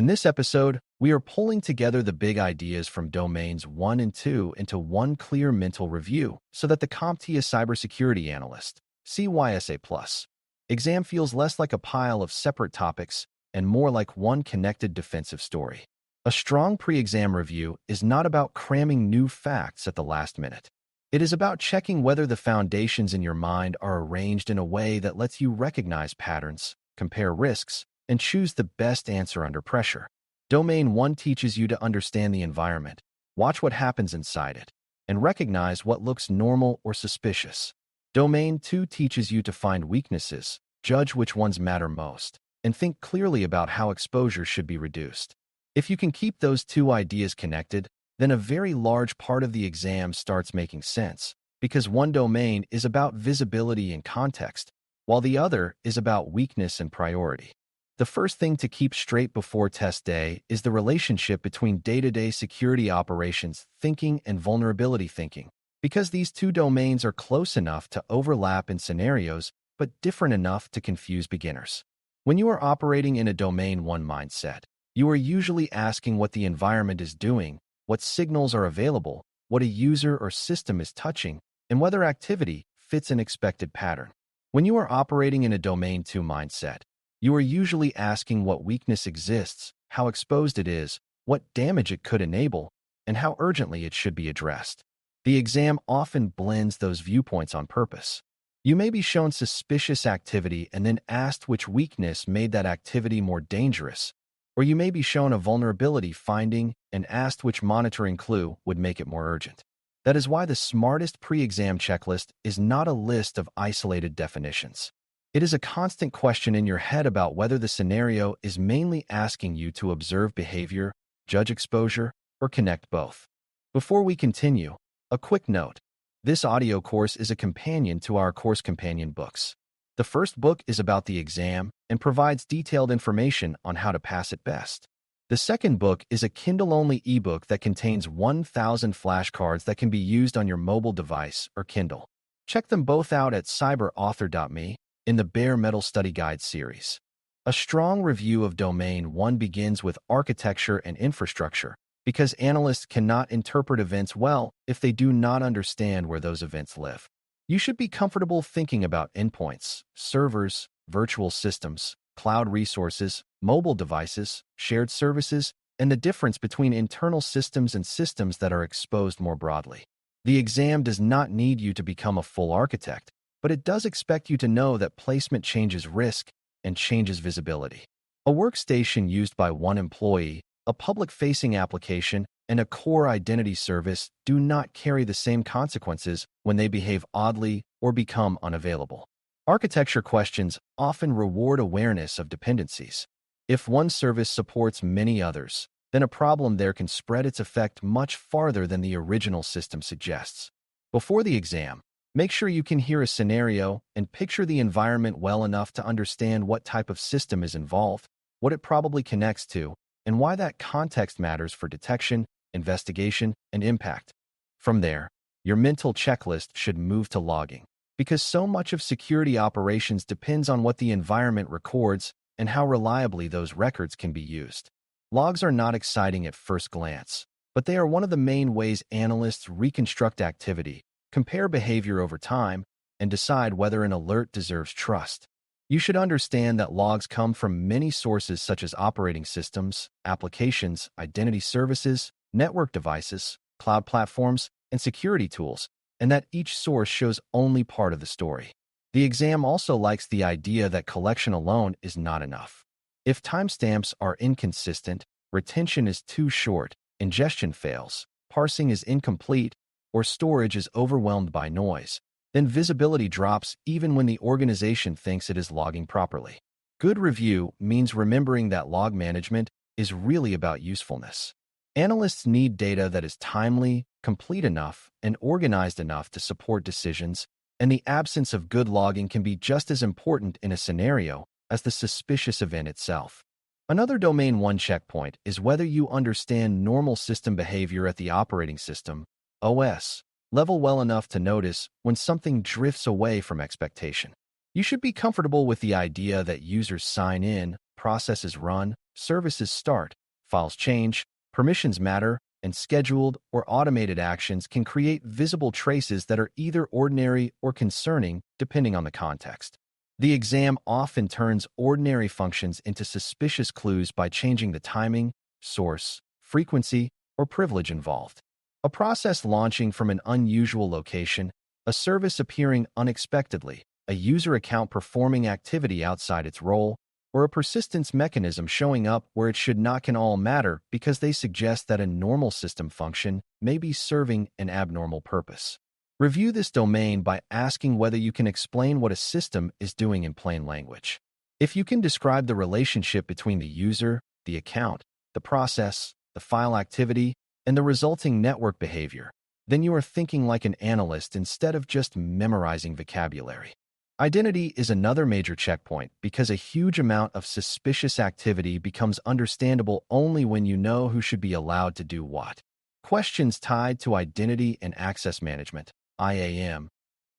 In this episode, we are pulling together the big ideas from domains 1 and 2 into one clear mental review so that the CompTIA cybersecurity analyst, CYSA+, exam feels less like a pile of separate topics and more like one connected defensive story. A strong pre-exam review is not about cramming new facts at the last minute. It is about checking whether the foundations in your mind are arranged in a way that lets you recognize patterns, compare risks, and choose the best answer under pressure. Domain 1 teaches you to understand the environment, watch what happens inside it, and recognize what looks normal or suspicious. Domain 2 teaches you to find weaknesses, judge which ones matter most, and think clearly about how exposure should be reduced. If you can keep those two ideas connected, then a very large part of the exam starts making sense, because one domain is about visibility and context, while the other is about weakness and priority. The first thing to keep straight before test day is the relationship between day-to-day security operations thinking and vulnerability thinking, because these two domains are close enough to overlap in scenarios, but different enough to confuse beginners. When you are operating in a domain 1 mindset, you are usually asking what the environment is doing, what signals are available, what a user or system is touching, and whether activity fits an expected pattern. When you are operating in a domain 2 mindset, you are usually asking what weakness exists, how exposed it is, what damage it could enable, and how urgently it should be addressed. The exam often blends those viewpoints on purpose. You may be shown suspicious activity and then asked which weakness made that activity more dangerous, or you may be shown a vulnerability finding and asked which monitoring clue would make it more urgent. That is why the smartest pre-exam checklist is not a list of isolated definitions. It is a constant question in your head about whether the scenario is mainly asking you to observe behavior, judge exposure, or connect both. Before we continue, a quick note. This audio course is a companion to our course companion books. The first book is about the exam and provides detailed information on how to pass it best. The second book is a Kindle-only ebook that contains 1,000 flashcards that can be used on your mobile device or Kindle. Check them both out at cyberauthor.me in the Bare Metal Study Guide series. A strong review of Domain 1 begins with architecture and infrastructure, because analysts cannot interpret events well if they do not understand where those events live. You should be comfortable thinking about endpoints, servers, virtual systems, cloud resources, mobile devices, shared services, and the difference between internal systems and systems that are exposed more broadly. The exam does not need you to become a full architect, but it does expect you to know that placement changes risk and changes visibility. A workstation used by one employee, a public-facing application, and a core identity service do not carry the same consequences when they behave oddly or become unavailable. Architecture questions often reward awareness of dependencies. If one service supports many others, then a problem there can spread its effect much farther than the original system suggests. Before the exam, make sure you can hear a scenario and picture the environment well enough to understand what type of system is involved, what it probably connects to, and why that context matters for detection, investigation, and impact. From there, your mental checklist should move to logging, because so much of security operations depends on what the environment records and how reliably those records can be used. Logs are not exciting at first glance, but they are one of the main ways analysts reconstruct activity, compare behavior over time, and decide whether an alert deserves trust. You should understand that logs come from many sources such as operating systems, applications, identity services, network devices, cloud platforms, and security tools, and that each source shows only part of the story. The exam also likes the idea that collection alone is not enough. If timestamps are inconsistent, retention is too short, ingestion fails, parsing is incomplete, or storage is overwhelmed by noise, then visibility drops even when the organization thinks it is logging properly. Good review means remembering that log management is really about usefulness. Analysts need data that is timely, complete enough, and organized enough to support decisions, and the absence of good logging can be just as important in a scenario as the suspicious event itself. Another Domain 1 checkpoint is whether you understand normal system behavior at the operating system, OS, level well enough to notice when something drifts away from expectation. You should be comfortable with the idea that users sign in, processes run, services start, files change, permissions matter, and scheduled or automated actions can create visible traces that are either ordinary or concerning, depending on the context. The exam often turns ordinary functions into suspicious clues by changing the timing, source, frequency, or privilege involved. A process launching from an unusual location, a service appearing unexpectedly, a user account performing activity outside its role, or a persistence mechanism showing up where it should not can all matter because they suggest that a normal system function may be serving an abnormal purpose. Review this domain by asking whether you can explain what a system is doing in plain language. If you can describe the relationship between the user, the account, the process, the file activity, and the resulting network behavior, then you are thinking like an analyst instead of just memorizing vocabulary. Identity is another major checkpoint because a huge amount of suspicious activity becomes understandable only when you know who should be allowed to do what. Questions tied to identity and access management, IAM,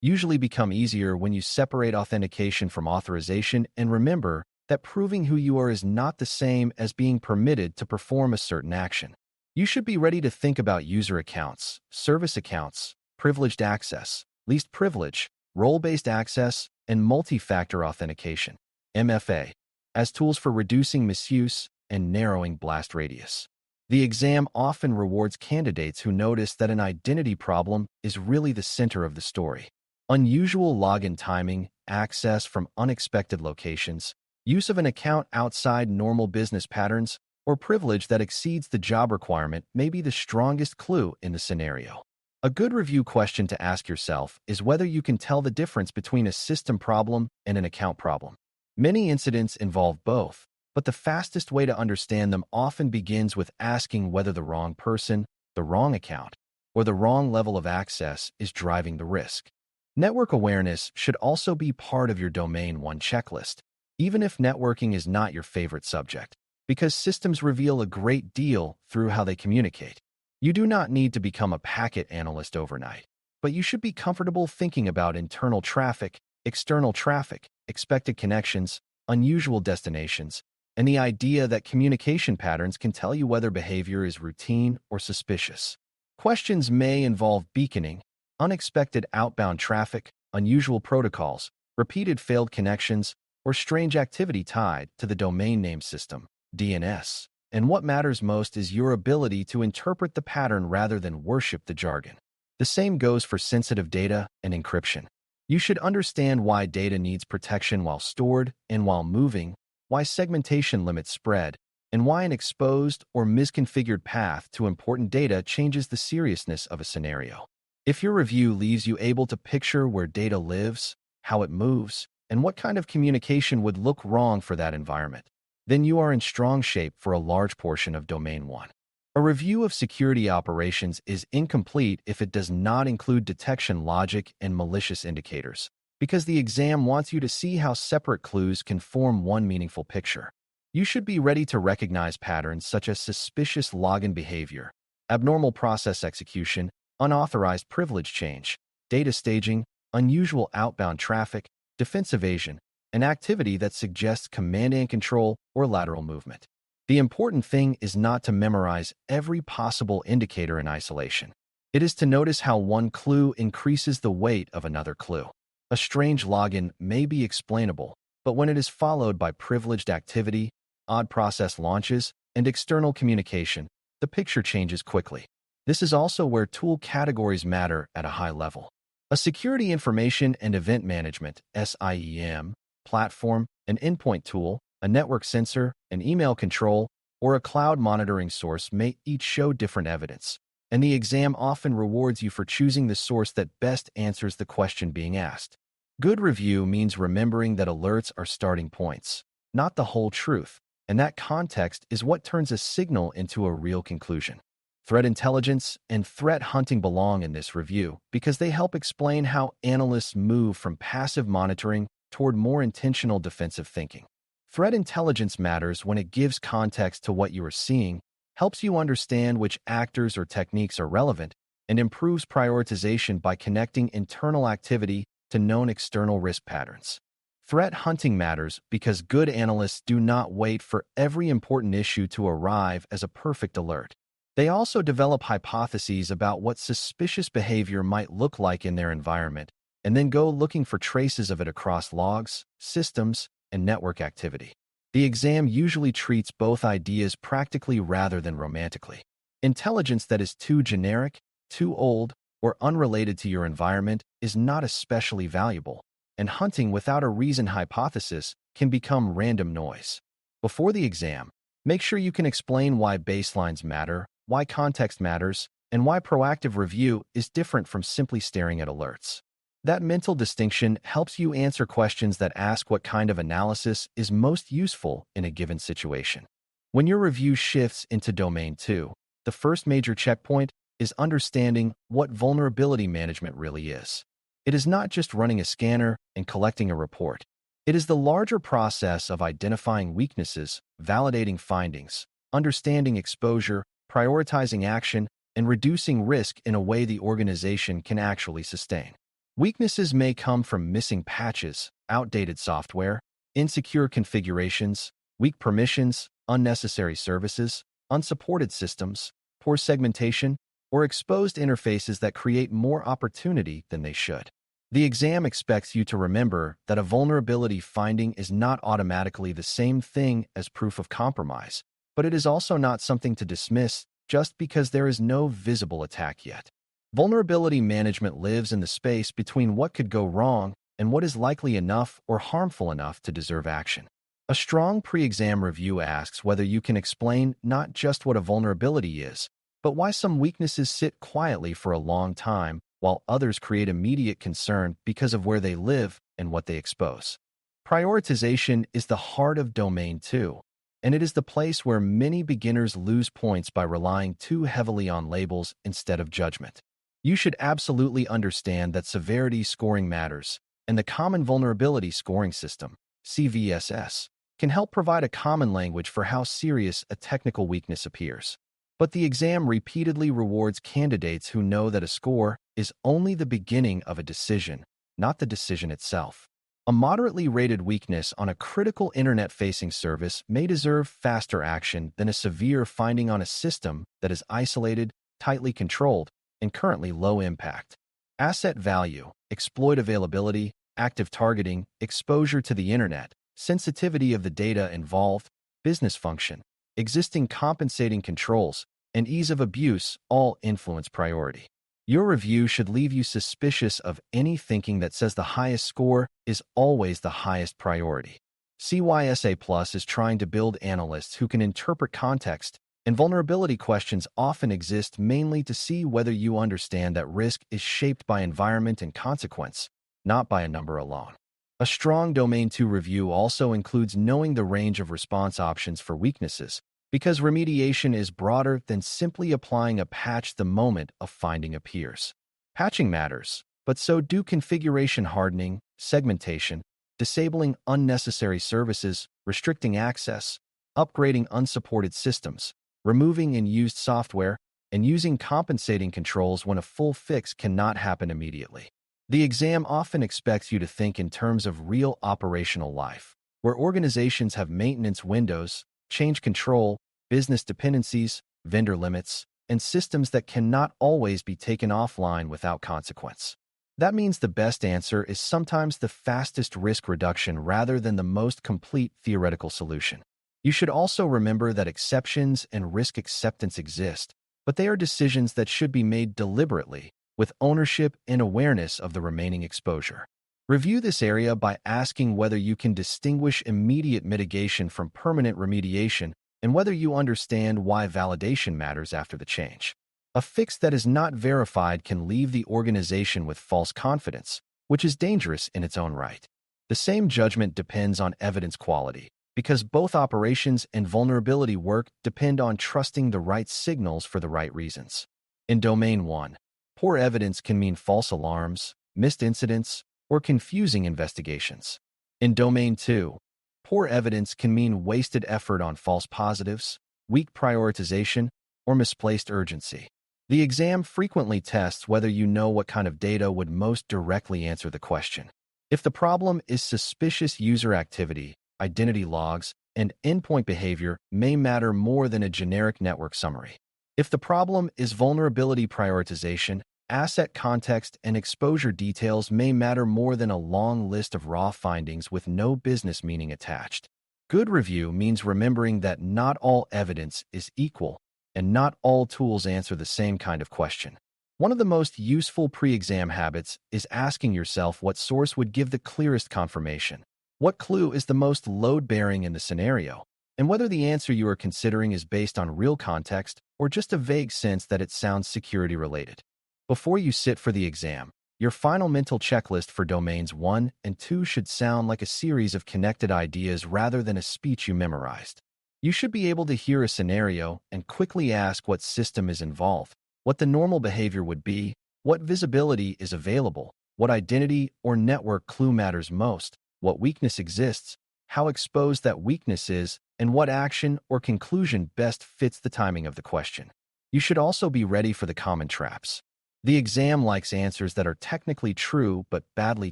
usually become easier when you separate authentication from authorization and remember that proving who you are is not the same as being permitted to perform a certain action. You should be ready to think about user accounts, service accounts, privileged access, least privilege, role-based access, and multi-factor authentication, MFA, as tools for reducing misuse and narrowing blast radius. The exam often rewards candidates who notice that an identity problem is really the center of the story. Unusual login timing, access from unexpected locations, use of an account outside normal business patterns, or privilege that exceeds the job requirement may be the strongest clue in the scenario. A good review question to ask yourself is whether you can tell the difference between a system problem and an account problem. Many incidents involve both, but the fastest way to understand them often begins with asking whether the wrong person, the wrong account, or the wrong level of access is driving the risk. Network awareness should also be part of your Domain 1 checklist, even if networking is not your favorite subject, because systems reveal a great deal through how they communicate. You do not need to become a packet analyst overnight, but you should be comfortable thinking about internal traffic, external traffic, expected connections, unusual destinations, and the idea that communication patterns can tell you whether behavior is routine or suspicious. Questions may involve beaconing, unexpected outbound traffic, unusual protocols, repeated failed connections, or strange activity tied to the domain name system, DNS. And what matters most is your ability to interpret the pattern rather than worship the jargon. The same goes for sensitive data and encryption. You should understand why data needs protection while stored and while moving, why segmentation limits spread, and why an exposed or misconfigured path to important data changes the seriousness of a scenario. If your review leaves you able to picture where data lives, how it moves, and what kind of communication would look wrong for that environment, then you are in strong shape for a large portion of Domain 1. A review of security operations is incomplete if it does not include detection logic and malicious indicators, because the exam wants you to see how separate clues can form one meaningful picture. You should be ready to recognize patterns such as suspicious login behavior, abnormal process execution, unauthorized privilege change, data staging, unusual outbound traffic, defense evasion, and activity that suggests command and control or lateral movement. The important thing is not to memorize every possible indicator in isolation. It is to notice how one clue increases the weight of another clue. A strange login may be explainable, but when it is followed by privileged activity, odd process launches, and external communication, the picture changes quickly. This is also where tool categories matter at a high level. A security information and event management (SIEM) platform, an endpoint tool, a network sensor, an email control, or a cloud monitoring source may each show different evidence, and the exam often rewards you for choosing the source that best answers the question being asked. Good review means remembering that alerts are starting points, not the whole truth, and that context is what turns a signal into a real conclusion. Threat intelligence and threat hunting belong in this review because they help explain how analysts move from passive monitoring toward more intentional defensive thinking. Threat intelligence matters when it gives context to what you are seeing, helps you understand which actors or techniques are relevant, and improves prioritization by connecting internal activity to known external risk patterns. Threat hunting matters because good analysts do not wait for every important issue to arrive as a perfect alert. They also develop hypotheses about what suspicious behavior might look like in their environment, and then go looking for traces of it across logs, systems, and network activity. The exam usually treats both ideas practically rather than romantically. Intelligence that is too generic, too old, or unrelated to your environment is not especially valuable, and hunting without a reasoned hypothesis can become random noise. Before the exam, make sure you can explain why baselines matter, why context matters, and why proactive review is different from simply staring at alerts. That mental distinction helps you answer questions that ask what kind of analysis is most useful in a given situation. When your review shifts into Domain 2, the first major checkpoint is understanding what vulnerability management really is. It is not just running a scanner and collecting a report. It is the larger process of identifying weaknesses, validating findings, understanding exposure, prioritizing action, and reducing risk in a way the organization can actually sustain. Weaknesses may come from missing patches, outdated software, insecure configurations, weak permissions, unnecessary services, unsupported systems, poor segmentation, or exposed interfaces that create more opportunity than they should. The exam expects you to remember that a vulnerability finding is not automatically the same thing as proof of compromise, but it is also not something to dismiss just because there is no visible attack yet. Vulnerability management lives in the space between what could go wrong and what is likely enough or harmful enough to deserve action. A strong pre-exam review asks whether you can explain not just what a vulnerability is, but why some weaknesses sit quietly for a long time while others create immediate concern because of where they live and what they expose. Prioritization is the heart of Domain 2, and it is the place where many beginners lose points by relying too heavily on labels instead of judgment. You should absolutely understand that severity scoring matters, and the Common Vulnerability Scoring System, CVSS, can help provide a common language for how serious a technical weakness appears. But the exam repeatedly rewards candidates who know that a score is only the beginning of a decision, not the decision itself. A moderately rated weakness on a critical internet-facing service may deserve faster action than a severe finding on a system that is isolated, tightly controlled, and currently low impact. Asset value, exploit availability, active targeting, exposure to the internet, sensitivity of the data involved, business function, existing compensating controls, and ease of abuse all influence priority. Your review should leave you suspicious of any thinking that says the highest score is always the highest priority. CYSA Plus is trying to build analysts who can interpret context, and vulnerability questions often exist mainly to see whether you understand that risk is shaped by environment and consequence, not by a number alone. A strong Domain 2 review also includes knowing the range of response options for weaknesses, because remediation is broader than simply applying a patch the moment a finding appears. Patching matters, but so do configuration hardening, segmentation, disabling unnecessary services, restricting access, upgrading unsupported systems, removing unused software, and using compensating controls when a full fix cannot happen immediately. The exam often expects you to think in terms of real operational life, where organizations have maintenance windows, change control, business dependencies, vendor limits, and systems that cannot always be taken offline without consequence. That means the best answer is sometimes the fastest risk reduction rather than the most complete theoretical solution. You should also remember that exceptions and risk acceptance exist, but they are decisions that should be made deliberately, with ownership and awareness of the remaining exposure. Review this area by asking whether you can distinguish immediate mitigation from permanent remediation and whether you understand why validation matters after the change. A fix that is not verified can leave the organization with false confidence, which is dangerous in its own right. The same judgment depends on evidence quality, because both operations and vulnerability work depend on trusting the right signals for the right reasons. In Domain 1, poor evidence can mean false alarms, missed incidents, or confusing investigations. In Domain 2, poor evidence can mean wasted effort on false positives, weak prioritization, or misplaced urgency. The exam frequently tests whether you know what kind of data would most directly answer the question. If the problem is suspicious user activity, identity logs, and endpoint behavior may matter more than a generic network summary. If the problem is vulnerability prioritization, asset context and exposure details may matter more than a long list of raw findings with no business meaning attached. Good review means remembering that not all evidence is equal, and not all tools answer the same kind of question. One of the most useful pre-exam habits is asking yourself what source would give the clearest confirmation. What clue is the most load-bearing in the scenario? And whether the answer you are considering is based on real context or just a vague sense that it sounds security-related. Before you sit for the exam, your final mental checklist for domains 1 and 2 should sound like a series of connected ideas rather than a speech you memorized. You should be able to hear a scenario and quickly ask what system is involved, what the normal behavior would be, what visibility is available, what identity or network clue matters most, what weakness exists, how exposed that weakness is, and what action or conclusion best fits the timing of the question. You should also be ready for the common traps. The exam likes answers that are technically true but badly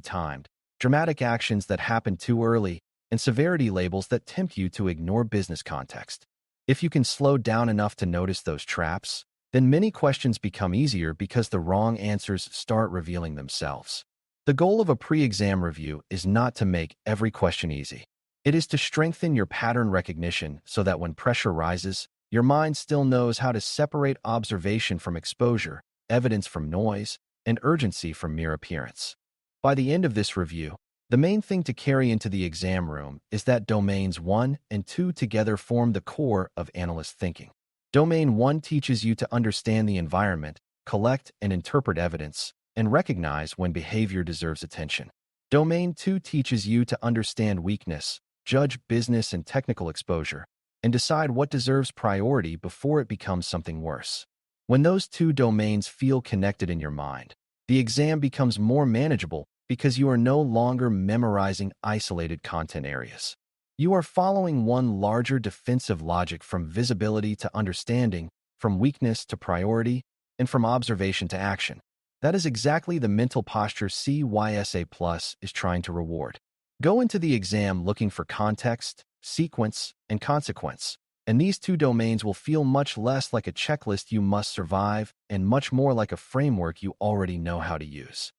timed, dramatic actions that happen too early, and severity labels that tempt you to ignore business context. If you can slow down enough to notice those traps, then many questions become easier because the wrong answers start revealing themselves. The goal of a pre-exam review is not to make every question easy. It is to strengthen your pattern recognition so that when pressure rises, your mind still knows how to separate observation from exposure, evidence from noise, and urgency from mere appearance. By the end of this review, the main thing to carry into the exam room is that domains 1 and 2 together form the core of analyst thinking. Domain 1 teaches you to understand the environment, collect and interpret evidence, and recognize when behavior deserves attention. Domain 2 teaches you to understand weakness, judge business and technical exposure, and decide what deserves priority before it becomes something worse. When those two domains feel connected in your mind, the exam becomes more manageable because you are no longer memorizing isolated content areas. You are following one larger defensive logic from visibility to understanding, from weakness to priority, and from observation to action. That is exactly the mental posture CVSS Plus is trying to reward. Go into the exam looking for context, sequence, and consequence, and these two domains will feel much less like a checklist you must survive and much more like a framework you already know how to use.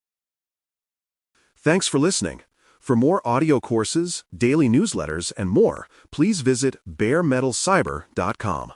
Thanks for listening. For more audio courses, daily newsletters, and more, please visit baremetalcyber.com.